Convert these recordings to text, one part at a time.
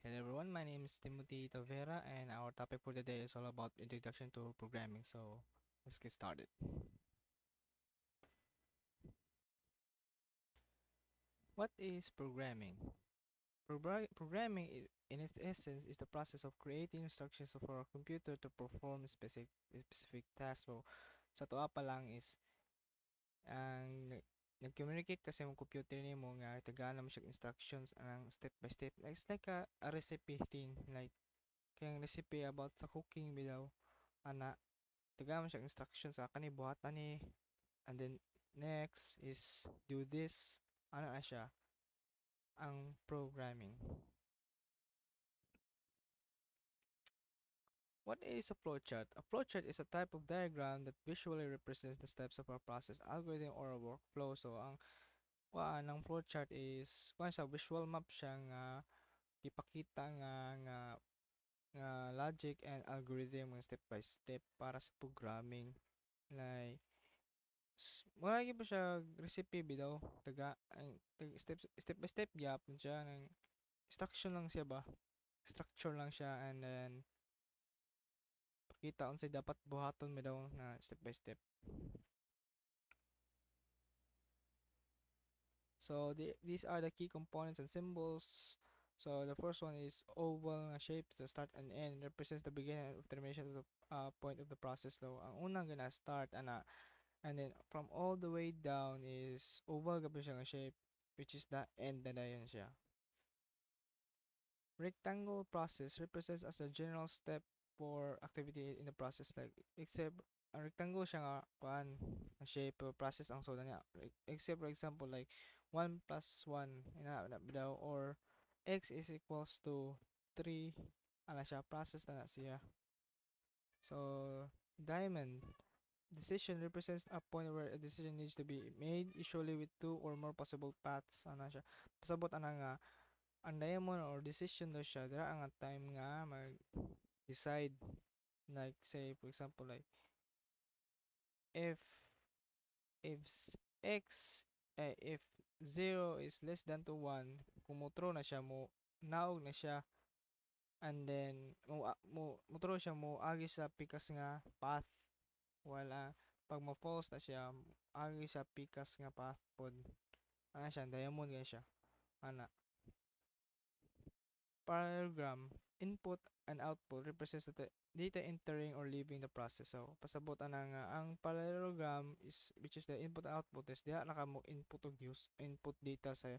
Hello everyone, my name is Timothy Tavera and our topic for today is all about introduction to programming. So let's get started. What is programming? Programming in its essence is the process of creating instructions for a computer to perform specific tasks. So sa tuwa pa lang is ang nag-communicate kasi ang computer nimo nga tagana mo siya instructions ang step by step. It's like a recipe thing like kayang recipe about sa cooking bilaw ana tagaman siya instructions sa kani buhatan ni and then next is do this ano na siya ang programming. What is a flowchart? A flowchart is a type of diagram that visually represents the steps of a process, algorithm, or a workflow. So ang kuan ng flowchart is kuan sa visual map siya nga ipakita nga logic and algorithm nga step by step para sa programming like wala gyud pa siya recipe bitaw taga ang step by step gyapon siya ng instruction lang siya ba structure lang siya and then pakita unsay dapat buhaton mi daw na step by step. So these are the key components and symbols. So the first one is oval nga shape, the start and end represents the beginning of termination of the point of the process. So ang unang gana start ana and then from all the way down is oval gyud siya nga shape which is the end na dayon siya. Rectangle process represents as a general step for activity in the process like except ang rectangle siya nga kuan ang shape or process ang soda niya except for example like 1 plus 1 ina daw or x is equals to 3 ana siya process na siya. So diamond decision represents a point where a decision needs to be made usually with two or more possible paths ana siya pasabot ana nga ang diamond or decision daw siya dira ang time nga mag decide like say for example like if if x if 0 is less than to 1 kumutro na siya mo naog na siya and then mutro siya mo agi sa pikas nga path wala pag ma-false na siya agi sa pikas nga path pod ana siya diamond gyud siya ana. Parallelogram, input and output represents the data entering or leaving the process. So, pasabot ana nga ang parallelogram is which is the input and output is diha naka mo input og use input data sa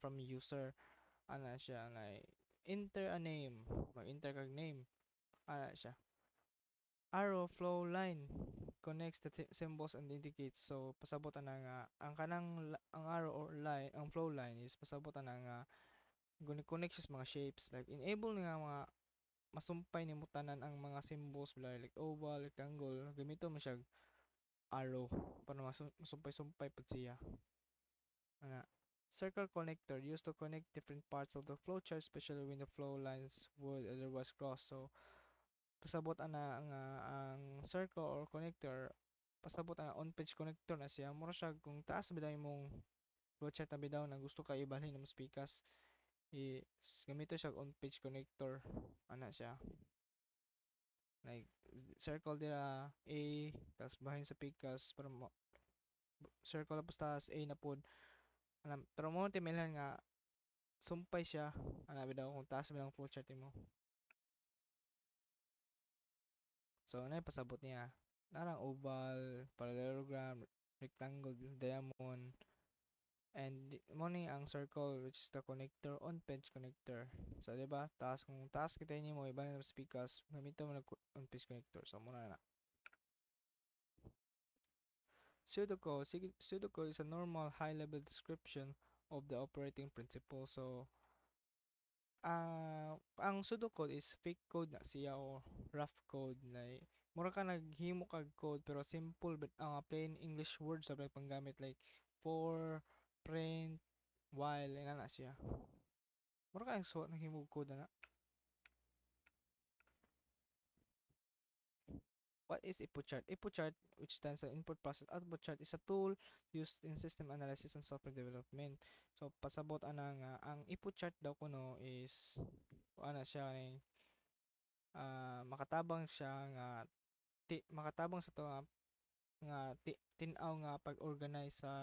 from user ana siya like enter a name, mag-enter kag name ana siya. Arrow flow line connects the symbols and indicates. So, pasabot ana nga ang kanang ang arrow or line, ang flow line is pasabot ana nga connect siya sa mga shapes like enable nga mga masumpay nimo tanan ang mga symbols like oval, rectangle gamito mo siya arrow para masumpay-sumpay pud siya ana. Circle connector used to connect different parts of the flowchart especially when the flow lines would otherwise cross. So pasabot ana nga ang circle or connector pasabot ana on page connector na siya mura siya kung taas bidaw imong flowchart na bidaw na gusto ka ibalhin mo speakers gamito siya on page connector ana siya like circle dira A tapos bahin sa picas para circle tapos taas A na pod ana pero mo timelhan nga sumpay siya ana bidaw kung taas bilang full chart mo. So ano yung pasabot niya narang oval, parallelogram, rectangle, diamond and mo ni ang circle which is the connector on page connector. So di ba taas kung taas kita nimo iba na sa picas gamito mo nag on page connector so muna na. Pseudocode is a normal high-level description of the operating principle. So, ang pseudocode is fake code na siya o rough code. Like, mura ka naghimo kag code pero simple but plain English words sa panggamit like for, print, while, ina na siya. Mura ka naghimo code na. What is input chart? Input chart, which stands for input process output chart, is a tool used in system analysis and software development. So pasabot ana nga ang input chart daw kuno is ana siya ning makatabang siya nga makatabang sa to tin-aw nga pag-organize sa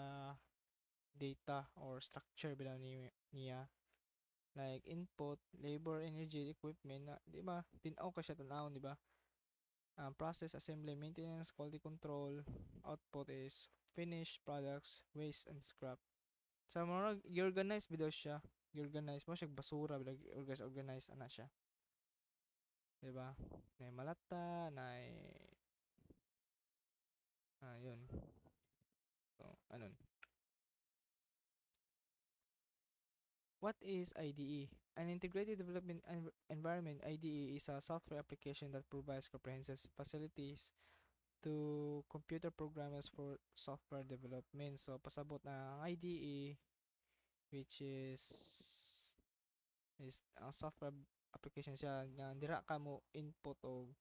data or structure bilang niya like input, labor, energy, equipment na di ba tin-aw ka siya tan-awon di ba. Process, assembly, maintenance, quality control, output is finished products, waste and scrap. Sa mga i-organize bidaw siya, i-organize mo siya basura bilang organize ana siya. Di ba? Na malata, na yun. So, anon. What is IDE? An integrated development environment. IDE is a software application that provides comprehensive facilities to computer programmers for software development. So pasabot na ang IDE, which is ang software application siya nga dira ka mo input og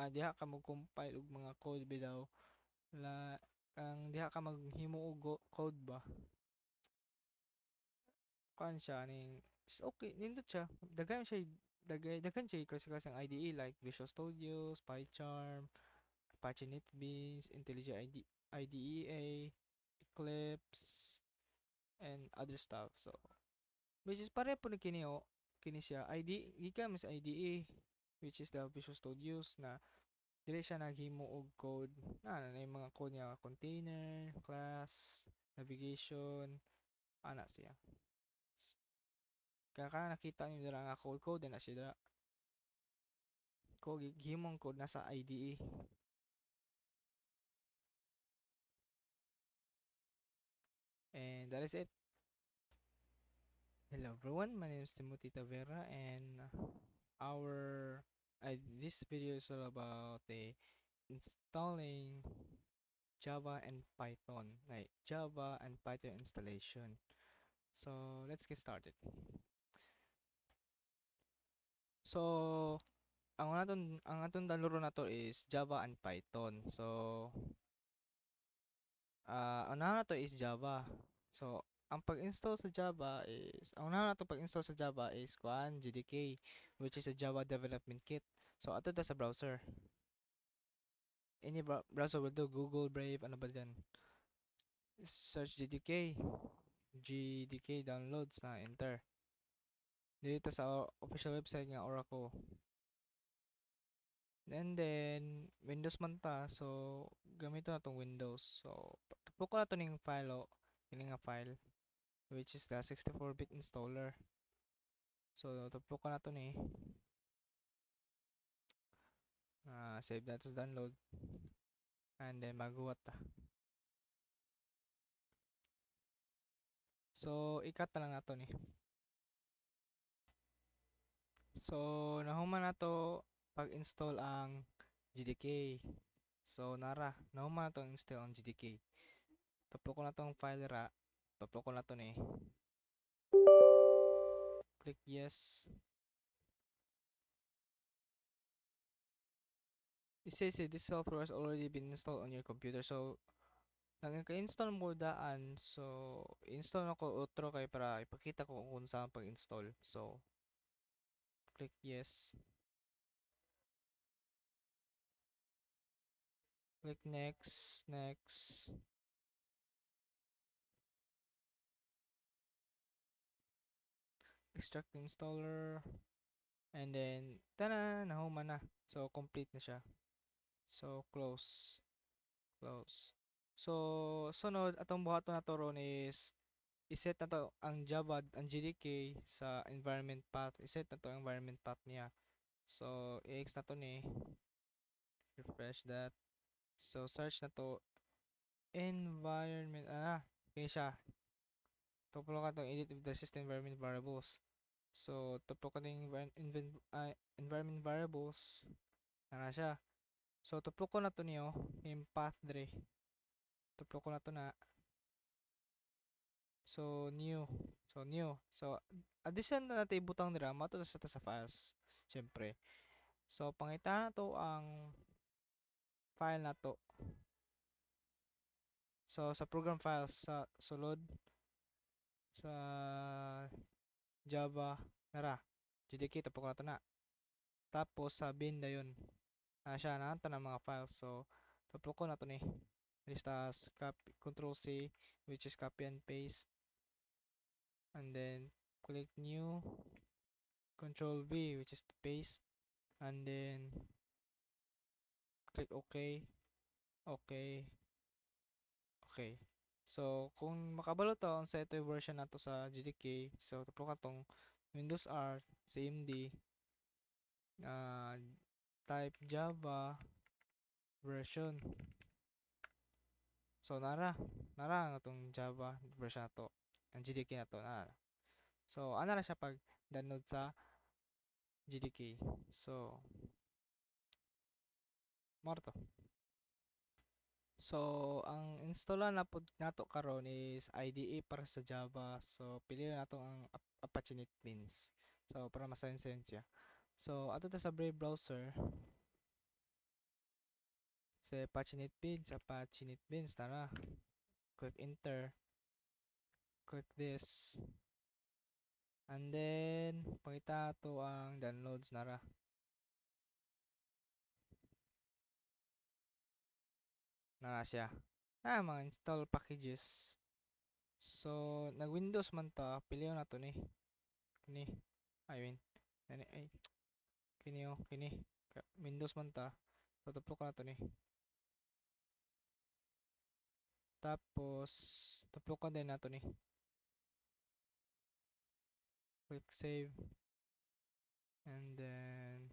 diha ka mo compile og mga code bidaw la ang diha ka maghimo og code ba kan siya ning is okay nindot siya daghan siya kasi ang IDE like Visual Studio, PyCharm, Apache NetBeans, IntelliJ IDEA, Eclipse, and other stuff. So, which is pare po ni kini kini siya IDE gikan sa IDE which is the Visual Studios na dili siya naghimo og code na yung mga code niya container, class, navigation, ana siya. Kaya nakita niyo dira nga code na siya dira. Gihimong code nasa IDE. And that is it. Hello everyone, my name is Timothy Tavera and our this video is all about installing Java and Python, like Java and Python installation. So let's get started. So ang aton daluro na to is Java and Python. So unahan na to is Java. So ang pag-install sa Java is ang unahan na to pag-install sa Java is kuan JDK, which is a Java development kit. So ato ta sa browser. Any browser will do, Google, Brave, ano ba dyan. Search GDK downloads na enter. Dito sa official website nga Oracle. And then Windows man ta, so gamito na tong Windows. So tupo ko na to ning file kini nga file which is the 64-bit installer. So tupo ko na to ni save that as download and then maghuwat ta. So ikat na lang nato ni. So nahuman na to pag-install ang GDK. So nahuman na to install ang GDK. Tuplo ko na tong file ra. Tuplo ko na to ni. Click yes. It says this software has already been installed on your computer. So nagka-install mo daan. So install na ko outro kay para ipakita ko kung saan pag-install. So click yes. Click next. Extract the installer. And then, tada! Nahuman na. So, complete na siya. So, close. So, sunod, atong buhaton na to ron is iset na to ang Java, ang GDK sa environment path. Iset na to ang environment path niya. So, i-X na to ni. Refresh that. So, search na to environment. Kaya siya. Tuplo ka to edit with the system environment variables. So, tuplo ka ng environment variables. Siya. So, tuplo ko na to niyo. Yung path dre. Tuplo ko na to na. So, new. So, addition na natin ibutang nila. Mato sa files. Siyempre. So, pangita na to ang file na to. So, sa program files sa sulod sa Java nara. JDK tapok na to na. Tapos sa bin dayon siya na ng mga files. So tapok ko na to ni. Listas copy control C, which is copy and paste, and then click new, control V, which is to paste, and then click OK, OK, OK. So kung makabalo to sa ito yung version nato sa GDK, so tapos katong Windows R CMD type Java version. So nara nga tong Java version nato ang GDK nato na. So ana ra siya pag download sa GDK. So mo to. So ang installan na pud nato karon is IDE para sa Java. So pili nato ang Apache NetBeans. So para masayon-sayon siya. So ato ta sa Brave browser. Sa Apache NetBeans tara. Click enter. Click this. And then pakita to ang downloads nara. Na siya. Mga install packages. So nag Windows man ta, pili na to ni. Kini. I mean, ay kini kini. Windows man ta. So tuplok na to ni. Tapos tuplok ko din nato ni. Click save. And then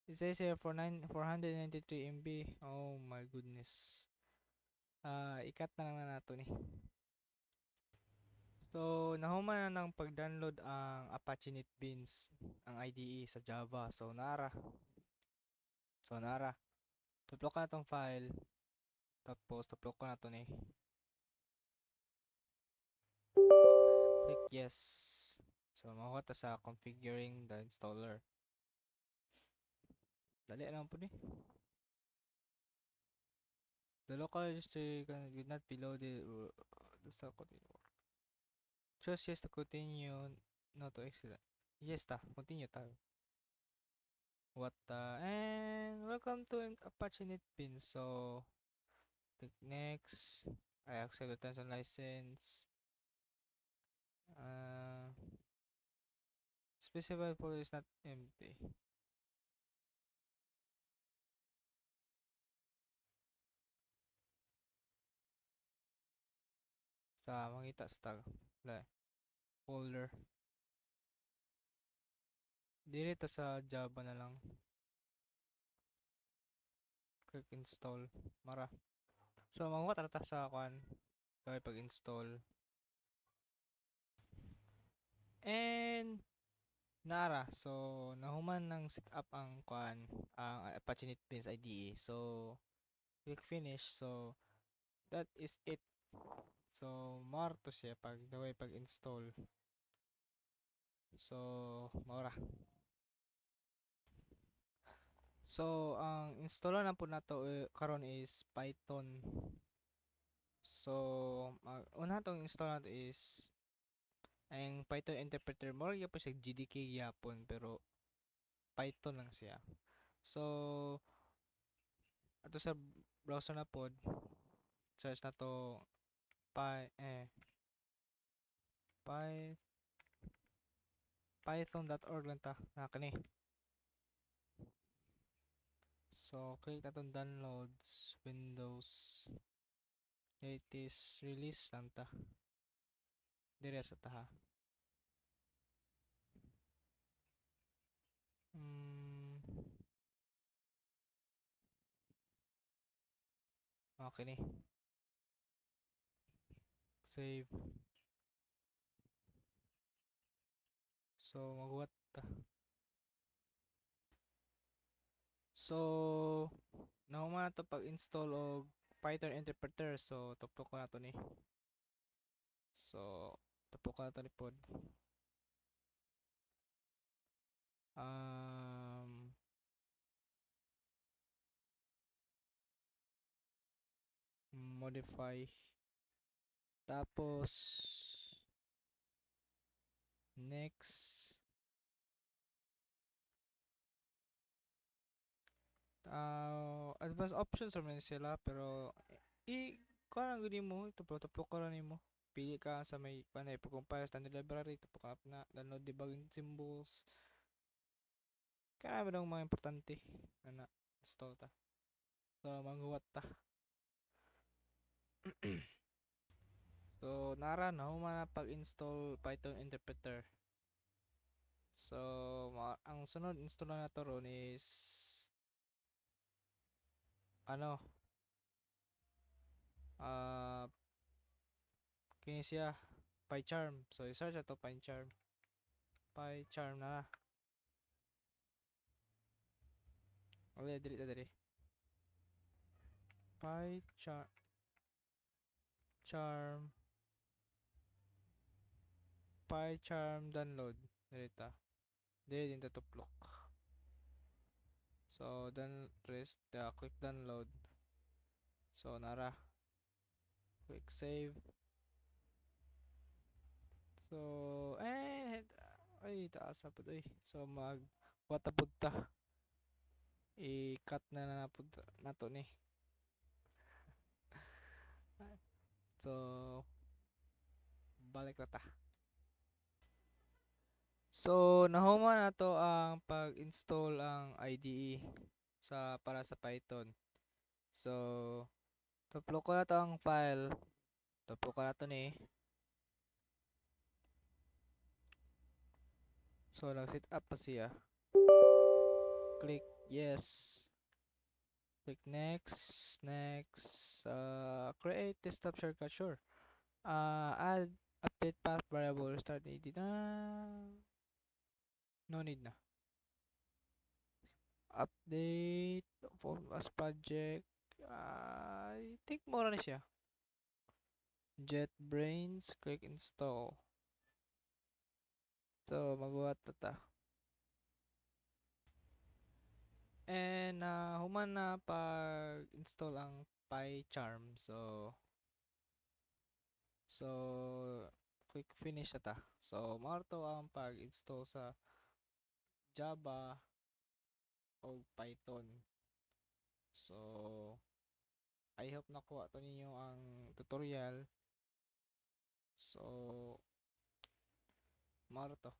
it says here for 493 MB. Oh my goodness. Ikat na lang na nato ni. So nahuman na ng pag-download ang Apache NetBeans, ang IDE sa Java. So nara. Tuplok na tong file. Tapos tuplok ko na to ni. Click yes. So makuha ta sa configuring the installer. Dali lang po ni. The local registry did not be loaded. The stock continue. Choose yes to continue. No to exit. Yes ta. Continue ta. What and welcome to Apache NetBeans. So click next. I accept the terms and license. Specified folder is not empty. Sa makita sa tag folder. Dili ta sa Java na lang. Click install. Mara. So makuha ta sa kuan. Pag-install. And nara. So nahuman ng set up ang kuan, ang Apache NetBeans IDE. So click finish. So that is it. So marto siya pag-install. So maura. So ang installer na po nato karon is Python. So una tong install nato is ang Python interpreter mo gyud siya GDK gyapon pero Python lang siya. So ato sa browser na pod search na to py python.org lang ta na kani. So click na tong downloads Windows latest release lang ta dire sa taha. Okay ni. Save. So magwat ta. So nahuman to pag-install og Python interpreter. So tuplok ko na to ni. So tuplok ko na to ni pod. Modify. Tapos next. advanced options naman sila pero kuha lang gudi mo tuplo ka lang nimo. Pili ka sa may panay pag-compile standard library tapos ka na download debugging symbols. Kaya ba mga importante na install ta. So maghuwat ta. So nara na humana pag-install Python interpreter. So ang sunod install na nato ron is ano ah kini siya PyCharm. So i-search ato PyCharm. PyCharm na. Wala dili. PyCharm PyCharm download dito. Dili din to tuplok. So then click download. So nara click save. So ay taas na pud oy. So wata pud ta. I-cut na pud nato ni. So balik na ta. So nahuman na to ang pag-install ang IDE para sa Python. So tuplo ko na to ang file. Tuplo ko na to ni. So nag-set up pa siya. Click yes. Click next. Create desktop shortcut, sure. Add update path variable start edit no need na. Update as project. I think mura na siya. JetBrains, click install. So magawa ta. And human na pag-install ang PyCharm. So click finish ata. So marto ang pag-install sa Java o Python. So I hope nakuha to ninyo ang tutorial. So marto